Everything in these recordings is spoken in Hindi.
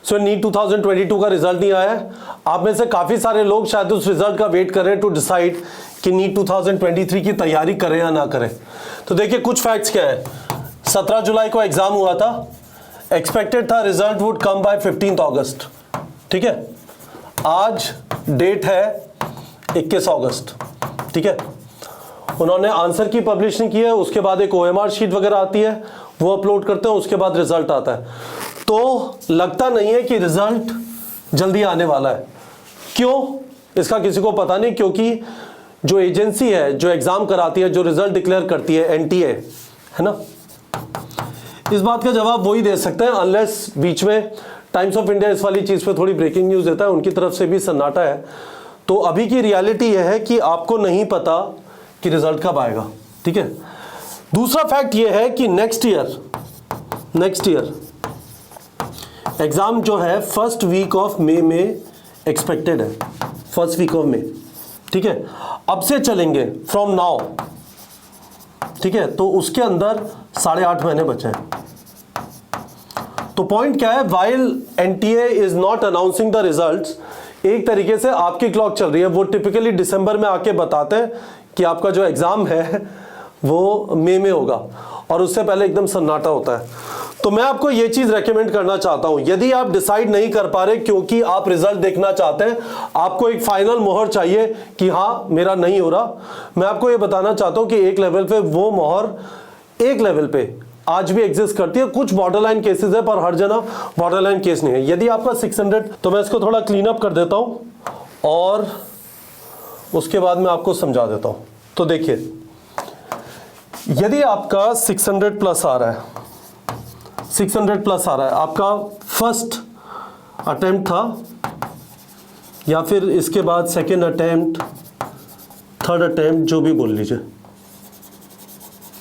सो नीट 2022 का रिजल्ट नहीं आया है। आप में से काफ़ी सारे लोग शायद उस रिजल्ट का वेट कर रहे हैं टू डिसाइड कि नीट 2023 की तैयारी करें या ना करें। तो देखिए कुछ फैक्ट्स क्या है। 17 जुलाई को एग्ज़ाम हुआ था, एक्सपेक्टेड था रिजल्ट वुड कम बाय 15 अगस्त, ठीक है। आज डेट है 21 अगस्त, ठीक है। उन्होंने आंसर की पब्लिश नहीं की है, उसके बाद एक OMR शीट वगैरह आती है, वो अपलोड करते हैं, उसके बाद रिजल्ट आता है। तो लगता नहीं है कि रिजल्ट जल्दी आने वाला है। क्यों, इसका किसी को पता नहीं, क्योंकि जो एजेंसी है जो एग्जाम कराती है, जो रिजल्ट डिक्लेयर करती है, NTA है ना, इस बात का जवाब वही दे सकते हैं, अनलेस बीच में टाइम्स ऑफ इंडिया इस वाली चीज पे थोड़ी ब्रेकिंग न्यूज देता है, उनकी तरफ से भी सन्नाटा है। तो अभी की रियलिटी यह है कि आपको नहीं पता कि रिजल्ट कब आएगा, ठीक है। दूसरा फैक्ट यह है कि नेक्स्ट ईयर एग्जाम जो है फर्स्ट वीक ऑफ मई में एक्सपेक्टेड है, फर्स्ट वीक ऑफ मई, ठीक है। अब से चलेंगे फ्रॉम नाउ, ठीक है। तो उसके अंदर 8.5 महीने बचे हैं। तो पॉइंट क्या है, while NTA is not announcing the results, एक तरीके से आपकी क्लॉक चल रही है। वो टिपिकली दिसंबर में आके बताते हैं कि आपका जो एग्जाम है वो मई में होगा, और उससे पहले एकदम सन्नाटा होता है। तो मैं आपको ये चीज रेकमेंड करना चाहता हूं, यदि आप डिसाइड नहीं कर पा रहे क्योंकि आप रिजल्ट देखना चाहते हैं, आपको एक फाइनल मोहर चाहिए कि हाँ मेरा नहीं हो रहा, मैं आपको ये बताना चाहता हूं कि एक लेवल पे वो मोहर एक लेवल पे आज भी एग्जिस्ट करती है। कुछ बॉर्डरलाइन केसेस है, पर हर जगह बॉर्डरलाइन केस नहीं है। यदि आपका 600, तो मैं इसको थोड़ा क्लीन अप कर देता हूं और उसके बाद मैं आपको समझा देता हूं। तो देखिए, यदि आपका 600 प्लस आ रहा है, 600 प्लस आ रहा है, आपका फर्स्ट अटेम्प्ट था, या फिर इसके बाद सेकेंड अटेम्प्ट, थर्ड अटेम्प्ट, जो भी बोल लीजिए,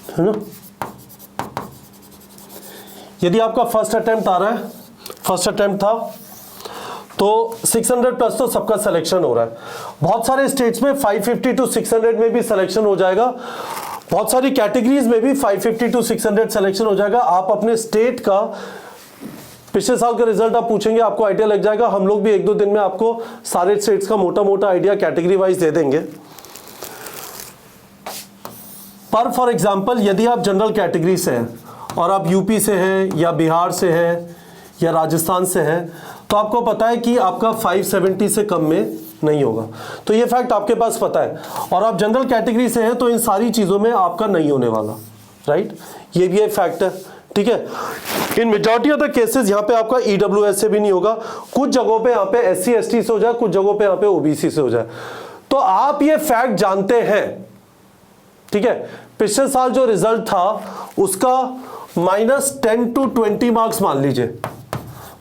है ना। यदि आपका फर्स्ट अटेम्प्ट आ रहा है, फर्स्ट अटेम्प्ट था, तो 600 प्लस तो सबका सिलेक्शन हो रहा है। बहुत सारे स्टेट्स में 550 टू 600 में भी सिलेक्शन हो जाएगा, बहुत सारी कैटेगरीज में भी 550 टू 600 सिलेक्शन हो जाएगा। आप अपने स्टेट का पिछले साल का रिजल्ट आप पूछेंगे, आपको आइडिया लग जाएगा। हम लोग भी 1-2 दिन में आपको सारे स्टेट्स का मोटा मोटा आइडिया कैटेगरी वाइज दे देंगे। पर फॉर एग्जांपल, यदि आप जनरल कैटेगरी से हैं और आप यूपी से हैं या बिहार से हैं या राजस्थान से हैं, तो आपको पता है कि आपका 570 से कम में नहीं होगा। तो ये फैक्ट आपके पास पता है, और आप जनरल कैटेगरी से हैं तो इन सारी चीज़ों में आपका नहीं होने वाला, राइट। ये भी एक फैक्ट है, ठीक है। इन मेजॉरिटी ऑफ द केसेस यहाँ पे आपका EWS से भी नहीं होगा, कुछ जगहों पे यहाँ पे SC ST से हो जाए, कुछ जगहों पे यहाँ पे OBC से हो जाए। तो आप ये फैक्ट जानते हैं, ठीक है। पिछले साल जो रिजल्ट था उसका -10 to 20 मार्क्स मान लीजिए,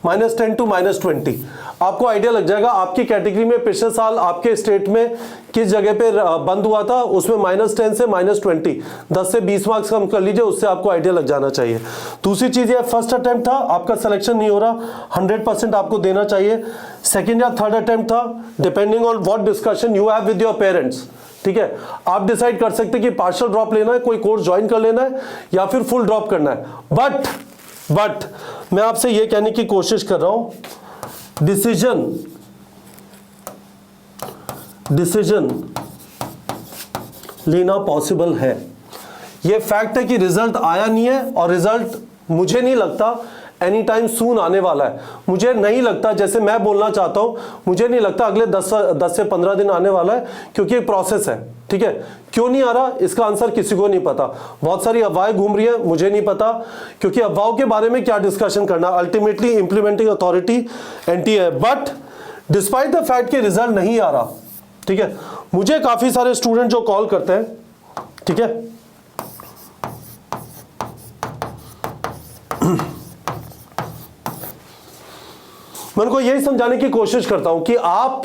-10 to -20, आपको आइडिया लग जाएगा आपकी कैटेगरी में पिछले साल आपके स्टेट में किस जगह पे बंद हुआ था, उसमें -10 से -20, 10 से 20 मार्क्स कम कर लीजिए, उससे आपको आइडिया लग जाना चाहिए। दूसरी चीज ये, फर्स्ट अटेम्प्ट था, आपका सिलेक्शन नहीं हो रहा, 100% आपको देना चाहिए। सेकेंड या थर्ड अटेम्प्ट था, depending on what discussion you have with your parents, ठीक है। आप डिसाइड कर सकते हैं कि पार्शियल ड्रॉप लेना है, कोई कोर्स ज्वाइन कर लेना है, या फिर फुल ड्रॉप करना है। बट मैं आपसे ये कहने की कोशिश कर रहा हूं, डिसीजन लेना पॉसिबल है। ये फैक्ट है कि रिजल्ट आया नहीं है, और रिजल्ट मुझे नहीं लगता एनी टाइम सून आने वाला है। मुझे नहीं लगता, जैसे मैं बोलना चाहता हूं, मुझे नहीं लगता अगले 10 से 15 दिन आने वाला है, क्योंकि एक प्रोसेस है, ठीक है। क्यों नहीं आ रहा, इसका आंसर किसी को नहीं पता। बहुत सारी अफवाहें घूम रही है, मुझे नहीं पता, क्योंकि अफवाहों के बारे में क्या डिस्कशन करना, अल्टीमेटली इंप्लीमेंटिंग अथॉरिटी NTA है। बट डिस्पाइट द फैक्ट कि रिजल्ट नहीं आ रहा, ठीक है, मुझे काफी सारे स्टूडेंट जो कॉल करते हैं, ठीक है, मैं उनको यही समझाने की कोशिश करता हूं कि आप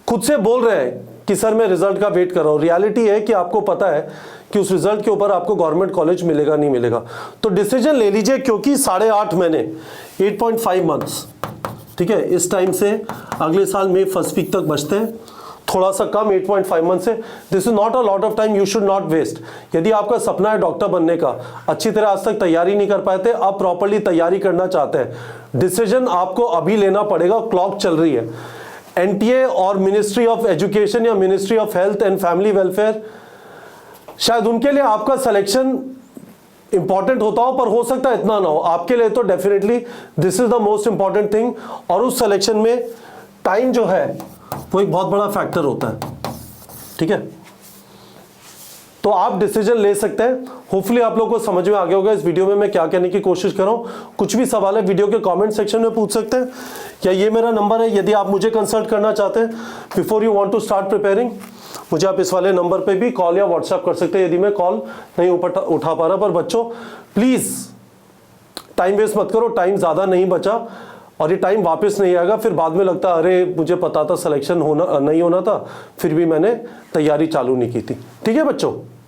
खुद से बोल रहे हैं कि सर मैं रिजल्ट का वेट कर रहा हूं। रियलिटी है कि आपको पता है कि उस रिजल्ट के ऊपर आपको गवर्नमेंट कॉलेज मिलेगा नहीं मिलेगा। तो डिसीजन ले लीजिए, क्योंकि 8.5 महीने, 8.5 मंथ्स, ठीक है, इस टाइम से अगले साल में फर्स्ट वीक तक बचते हैं, थोड़ा सा कम 8.5 मंथ से। This is not a lot of time, you should not waste. यदि आपका सपना है डॉक्टर बनने का, अच्छी तरह आज तक तैयारी नहीं कर पाए थे, अब प्रॉपर्ली तैयारी करना चाहते हैं, डिसीजन आपको अभी लेना पड़ेगा, क्लॉक चल रही है। एनटीए और मिनिस्ट्री ऑफ एजुकेशन या ministry of health and family welfare, शायद उनके लिए आपका सिलेक्शन इंपॉर्टेंट होता हो, पर हो सकता है इतना ना हो। आपके लिए तो definitely this is the most important thing. और उस सिलेक्शन में टाइम जो है वो एक बहुत बड़ा फैक्टर होता है, ठीक है। तो आप डिसीजन ले सकते हैं। होपफुली आप लोगों को समझ में आ गया होगा इस वीडियो में मैं क्या कहने की कोशिश कर रहा हूं। कुछ भी सवाल है वीडियो के कमेंट सेक्शन में पूछ सकते हैं, या ये मेरा नंबर है, यदि आप मुझे कंसल्ट करना चाहते हैं before you want to start preparing, मुझे आप इस वाले नंबर पे भी कॉल या व्हाट्सएप कर सकते हैं यदि मैं कॉल नहीं उठा पा रहा। पर बच्चों प्लीज टाइम वेस्ट मत करो, टाइम ज्यादा नहीं बचा और ये टाइम वापस नहीं आएगा। फिर बाद में लगता है अरे मुझे पता था सिलेक्शन होना नहीं होना था, फिर भी मैंने तैयारी चालू नहीं की थी। ठीक है बच्चों।